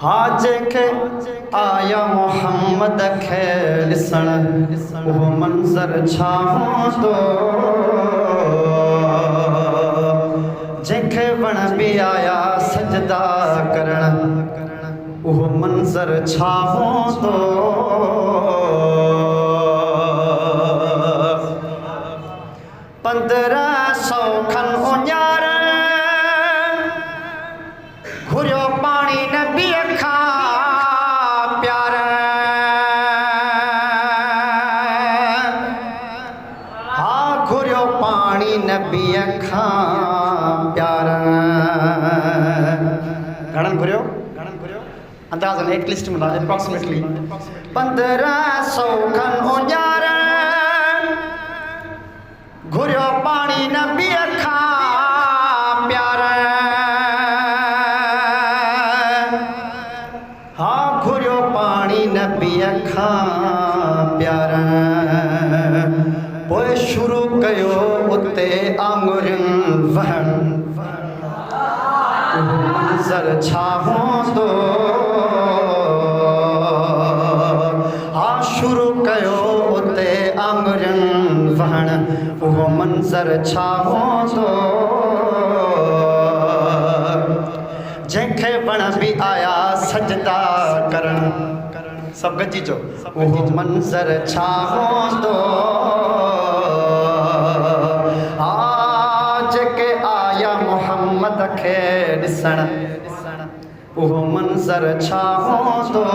हाज के आया मोहम्मद खे ॾिसण वो मंज़र छाहों तो जंहिंखे वण बि आया सजदा करण वो मंज़र छाहों तो 1500 खन उञार घुरियो पाणी नबीअ खां प्यार हा घुरियो पाणी नबीअ खां प्यार घणनि घुरियो अंदाज़न एटलीस्ट अप्रोक्सीमेटली 1500 खन उञार घुरियो पाणी नबीअ खां प्यार हा घुरियो पाणी नबीअ खां प्यार पोइ शुरू कयो उते आङुरियुनि वहण मंज़र छा हूंदो हा शुरू कयो उते आङुरियुनि वहण वो मंज़र छा हूंदो जंहिंखे वण बि आया सजदा करण सभु गॾिजी चओ वो मंज़र छा हूंदो हा जेके आया मोहम्मद खे ॾिसण वो मंज़र छा हूंदो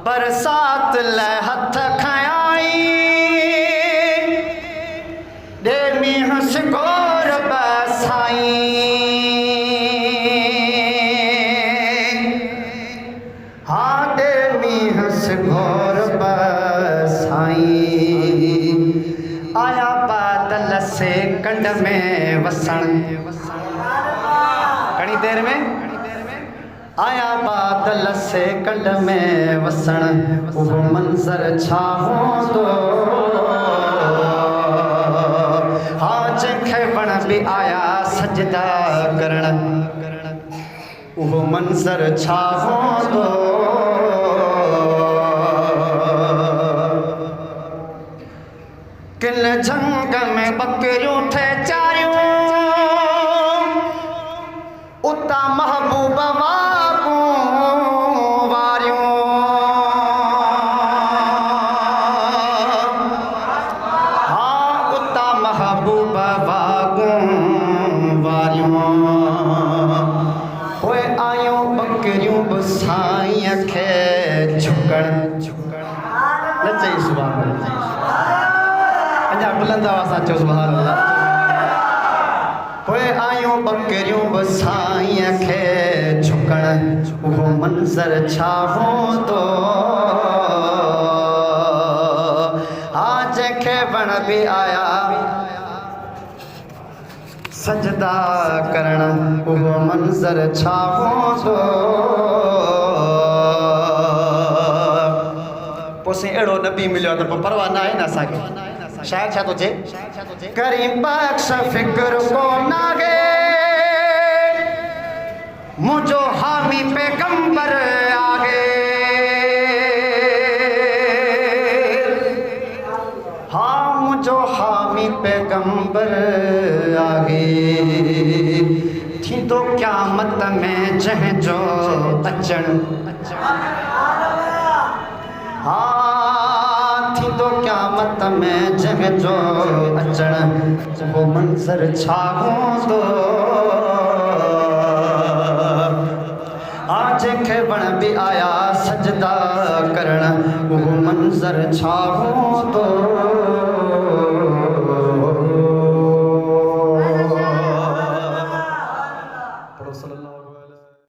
बरसात लाइ हथ खयाई ॾे मींहुं सिकोर बसाई हा ॾे मींहुं सिकोर बसाई आया बादल से कंड में वसण घणी देर में आया बादल से कंड में वसण वो मंज़र छा हूंदो हा जंहिंखे वण बि आया सजदा करण वो मंज़र छा हूंदो किन झंग में बकरियूं थे चारियूं उता महबूब साईं खे झुकण न चई सुभान अञा बुलंद आवाज़ सां चओ सुभान अल्लाह पोइ आयूं बकरियूं बि साईं खे झुकण वो मंज़र छा हूंदो हा जंहिंखे वण बि आया सजदा करण वो मंज़र छा हूंदो पोइ अहिड़ो नबी मिलियो त पोइ परवाह न आहे न असांखे शायर छा थो चए करीम बख्श फिक्र को नागे मुझो हामी पैगंबर आगे हा मुझो हामी पैगंबर आगे थींदो क़यामत में जंहिंजो अचण हा थींदो क़यामत में जंहिंजो अचण वो मंज़र छा हूंदो हा जंहिंखे वण बि आया सजदा करण वो मंज़र छा हूंदो